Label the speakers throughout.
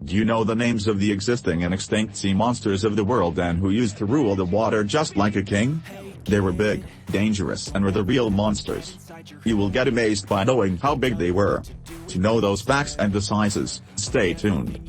Speaker 1: Do you know the names of the existing and extinct sea monsters of the world and who used to rule the water just like a king? They were big, dangerous and were the real monsters. You will get amazed by knowing how big they were. To know those facts and the sizes, stay tuned.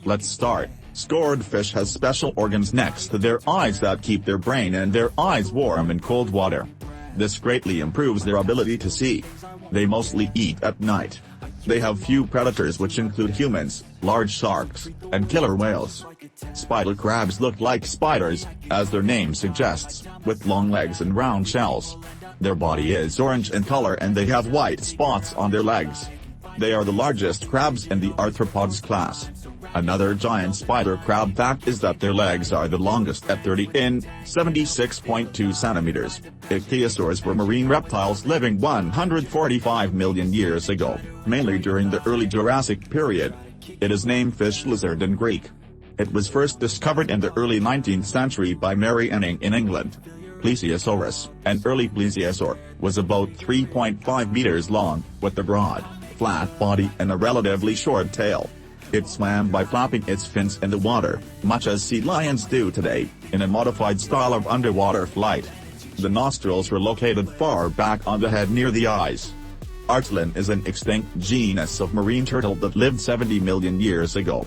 Speaker 1: Let's start. Swordfish has special organs next to their eyes that keep their brain and their eyes warm in cold water. This greatly improves their ability to see. They mostly eat at night. They have few predators which include humans, large sharks, and killer whales. Spider crabs look like spiders, as their name suggests, with long legs and round shells. Their body is orange in color and they have white spots on their legs. They are the largest crabs in the arthropods class. Another giant spider crab fact is that their legs are the longest at 30 in 76.2 centimeters. Ichthyosaurs were marine reptiles living 145 million years ago, mainly during the early Jurassic period. It is named fish lizard in Greek. It was first discovered in the early 19th century by Mary Anning in England. Plesiosaurus, an early plesiosaur, was about 3.5 meters long, with a broad, flat body and a relatively short tail. It swam by flapping its fins in the water, much as sea lions do today, in a modified style of underwater flight. The nostrils were located far back on the head near the eyes. Archelon is an extinct genus of marine turtle that lived 70 million years ago.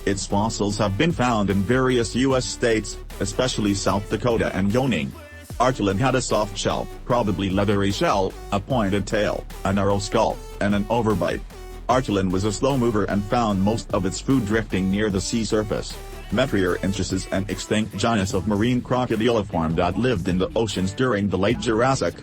Speaker 1: Its fossils have been found in various U.S. states, especially South Dakota and Wyoming. Archelon had a soft shell, probably leathery shell, a pointed tail, a narrow skull, and an overbite. Archelon was a slow mover and found most of its food drifting near the sea surface. Metriorhynchus is an extinct genus of marine crocodiliform that lived in the oceans during the late Jurassic.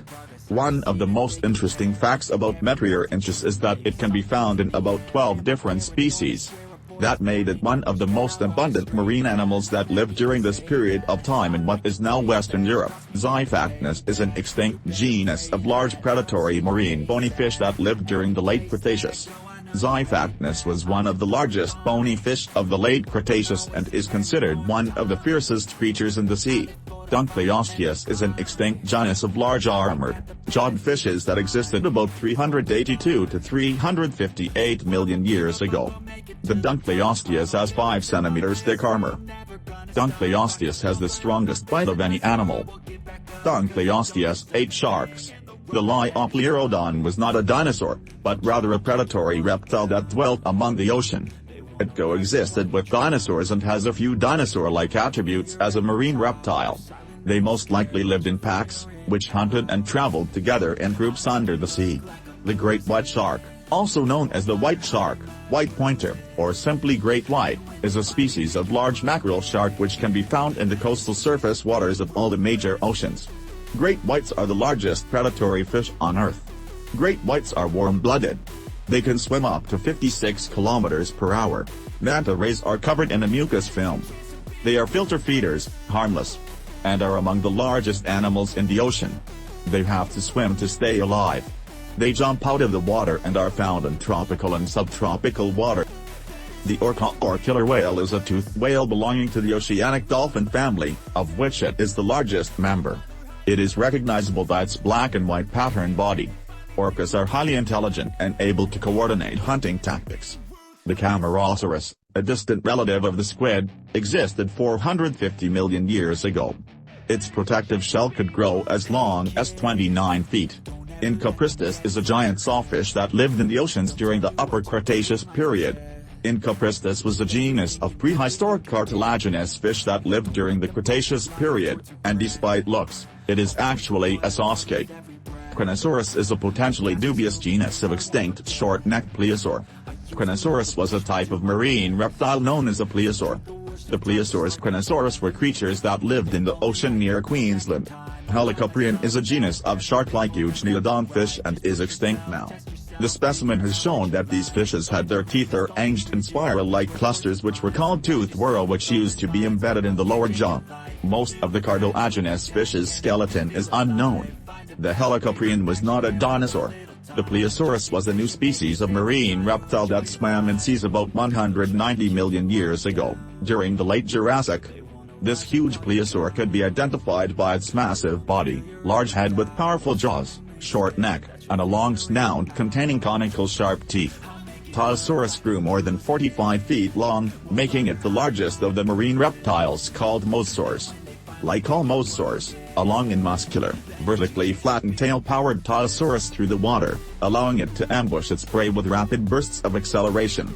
Speaker 1: One of the most interesting facts about Metriorhynchus is that it can be found in about 12 different species. That made it one of the most abundant marine animals that lived during this period of time in what is now Western Europe. Xiphactynus is an extinct genus of large predatory marine bony fish that lived during the late Cretaceous. Xiphactynus was one of the largest bony fish of the late Cretaceous and is considered one of the fiercest creatures in the sea. Plesiosaurus is an extinct genus of large armored, jawed fishes that existed about 382 to 358 million years ago. The Plesiosaurus has 5 centimeters thick armor. Plesiosaurus has the strongest bite of any animal. Plesiosaurus ate sharks. The Megalodon was not a dinosaur, but rather a predatory reptile that dwelt among the ocean. It coexisted with dinosaurs and has a few dinosaur-like attributes as a marine reptile. They most likely lived in packs, which hunted and traveled together in groups under the sea. The great white shark, also known as the white shark, white pointer, or simply great white, is a species of large mackerel shark which can be found in the coastal surface waters of all the major oceans. Great whites are the largest predatory fish on Earth. Great whites are warm-blooded. They can swim up to 56 kilometers per hour. Manta rays are covered in a mucus film. They are filter feeders, harmless, and are among the largest animals in the ocean. They have to swim to stay alive. They jump out of the water and are found in tropical and subtropical water. The orca or killer whale is a toothed whale belonging to the oceanic dolphin family, of which it is the largest member. It is recognizable by its black and white patterned body. Orcas are highly intelligent and able to coordinate hunting tactics. The Camarasaurus, a distant relative of the squid, existed 450 million years ago. Its protective shell could grow as long as 29 feet. Inchopristis is a giant sawfish that lived in the oceans during the Upper Cretaceous period. Inchopristis was a genus of prehistoric cartilaginous fish that lived during the Cretaceous period, and despite looks, it is actually a sauskate. Crinosaurus is a potentially dubious genus of extinct short-necked plesiosaur. Crinosaurus was a type of marine reptile known as a plesiosaur. The plesiosaurs Crinosaurus were creatures that lived in the ocean near Queensland. Helicoprion is a genus of shark-like Ichthyosaurus fish and is extinct now. The specimen has shown that these fishes had their teeth arranged in spiral-like clusters which were called toothed whorl, which used to be embedded in the lower jaw. Most of the cartilaginous fish's skeleton is unknown. The Helicoprion was not a dinosaur. The Plesiosaurus was a new species of marine reptile that swam in seas about 190 million years ago, during the late Jurassic. This huge plesiosaur could be identified by its massive body, large head with powerful jaws, short neck, and a long snout containing conical sharp teeth. Ichthyosaurus grew more than 45 feet long, making it the largest of the marine reptiles called mosasaurs. Like all mosasaurs, a long and muscular, vertically flattened tail powered Ichthyosaurus through the water, allowing it to ambush its prey with rapid bursts of acceleration.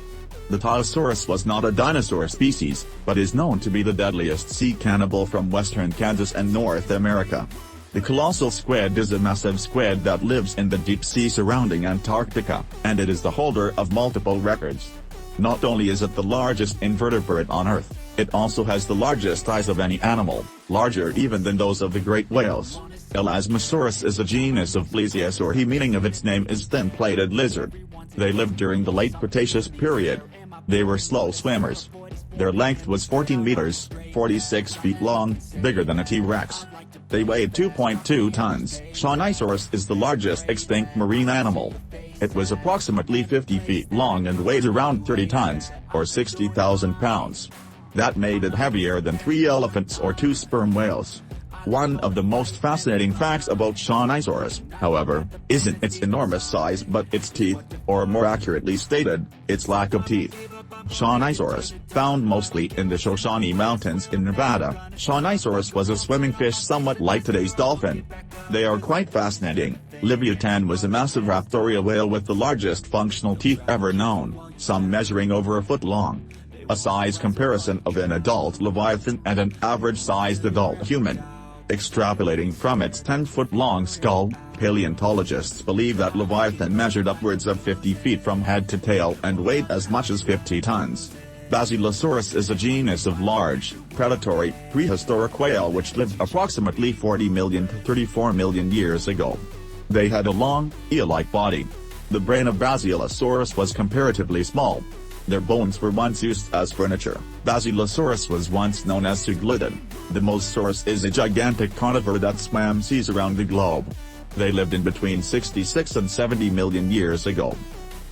Speaker 1: The Ichthyosaurus was not a dinosaur species, but is known to be the deadliest sea cannibal from western Kansas and North America. The colossal squid is a massive squid that lives in the deep sea surrounding Antarctica, and it is the holder of multiple records. Not only is it the largest invertebrate on Earth, it also has the largest eyes of any animal, larger even than those of the great whales. Elasmosaurus is a genus of Plesiosaurus, meaning of its name is thin-plated lizard. They lived during the late Cretaceous period. They were slow swimmers. Their length was 14 meters, 46 feet long, bigger than a T-Rex. They weighed 2.2 tons. Shawnisaurus is the largest extinct marine animal. It was approximately 50 feet long and weighed around 30 tons, or 60,000 pounds. That made it heavier than 3 elephants or 2 sperm whales. One of the most fascinating facts about Shawnisaurus, however, isn't its enormous size but its teeth, or more accurately stated, its lack of teeth. Shawnisaurus, found mostly in the Shoshone Mountains in Nevada, Shawnisaurus was a swimming fish somewhat like today's dolphin. They are quite fascinating. Livyatan was a massive raptorial whale with the largest functional teeth ever known, some measuring over a foot long. A size comparison of an adult Leviathan and an average-sized adult human. Extrapolating from its 10-foot-long skull, paleontologists believe that Leviathan measured upwards of 50 feet from head to tail and weighed as much as 50 tons. Basilosaurus is a genus of large, predatory, prehistoric whale which lived approximately 40 million to 34 million years ago. They had a long, eel-like body. The brain of Basilosaurus was comparatively small. Their bones were once used as furniture. Basilosaurus was once known as Suglodon. The Mosasaurus is a gigantic carnivore that swam seas around the globe. They lived in between 66 and 70 million years ago.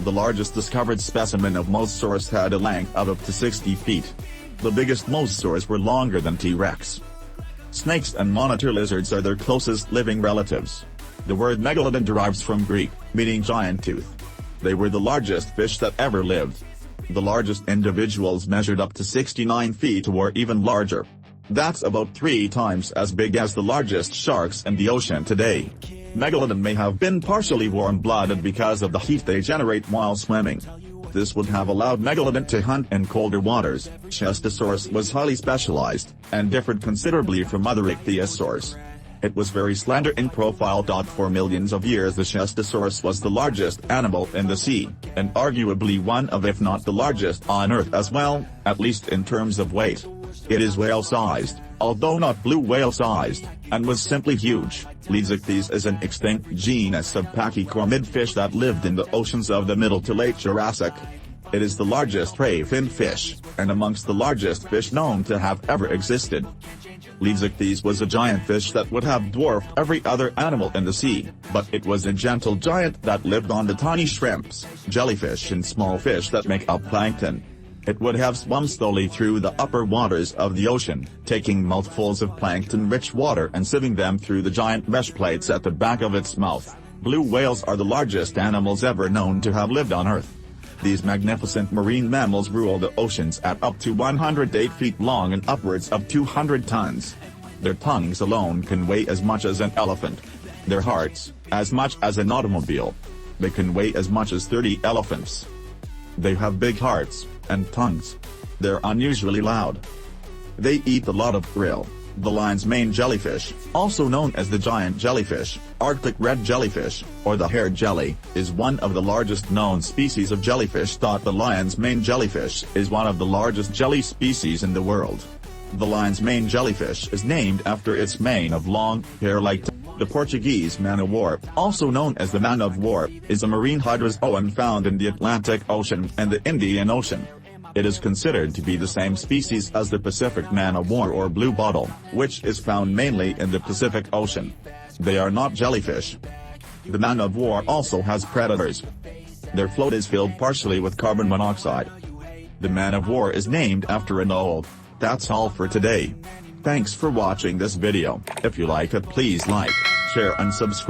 Speaker 1: The largest discovered specimen of Mosasaurus had a length of up to 60 feet. The biggest mosasaurs were longer than T-Rex. Snakes and monitor lizards are their closest living relatives. The word Megalodon derives from Greek, meaning giant tooth. They were the largest fish that ever lived. The largest individuals measured up to 69 feet or even larger. That's about 3 times as big as the largest sharks in the ocean today. Megalodon may have been partially warm-blooded because of the heat they generate while swimming. This would have allowed Megalodon to hunt in colder waters. Ichthyosaurus was highly specialized, and differed considerably from other ichthyosaurs. It was very slender in profile. For millions of years the Ichthyosaurus was the largest animal in the sea, and arguably one of if not the largest on Earth as well, at least in terms of weight. It is whale-sized, although not blue whale-sized, and was simply huge. Ichthys is an extinct genus of pachychormid fish that lived in the oceans of the Middle to Late Jurassic. It is the largest ray-finned fish, and amongst the largest fish known to have ever existed. Ichthys was a giant fish that would have dwarfed every other animal in the sea, but it was a gentle giant that lived on the tiny shrimps, jellyfish and small fish that make up plankton. It would have swum slowly through the upper waters of the ocean, taking mouthfuls of plankton-rich water and sieving them through the giant mesh plates at the back of its mouth. Blue whales are the largest animals ever known to have lived on Earth. These magnificent marine mammals rule the oceans at up to 108 feet long and upwards of 200 tons. Their tongues alone can weigh as much as an elephant. Their hearts, as much as an automobile. They can weigh as much as 30 elephants. They have big hearts, and tongues. They're unusually loud. They eat a lot of krill. The lion's mane jellyfish, also known as the giant jellyfish, Arctic red jellyfish, or the hair jelly, is one of the largest known species of jellyfish. The lion's mane jellyfish is one of the largest jelly species in the world. The lion's mane jellyfish is named after its mane of long, hair-like. The Portuguese man-o'-war, also known as the man-of-war, is a marine hydrozoan found in the Atlantic Ocean and the Indian Ocean. It is considered to be the same species as the Pacific man-o'-war or blue bottle, which is found mainly in the Pacific Ocean. They are not jellyfish. The man-of-war also has predators. Their float is filled partially with carbon monoxide. The man-of-war is named after an owl. That's all for today. Thanks for watching this video. If you like it, please like, share and subscribe.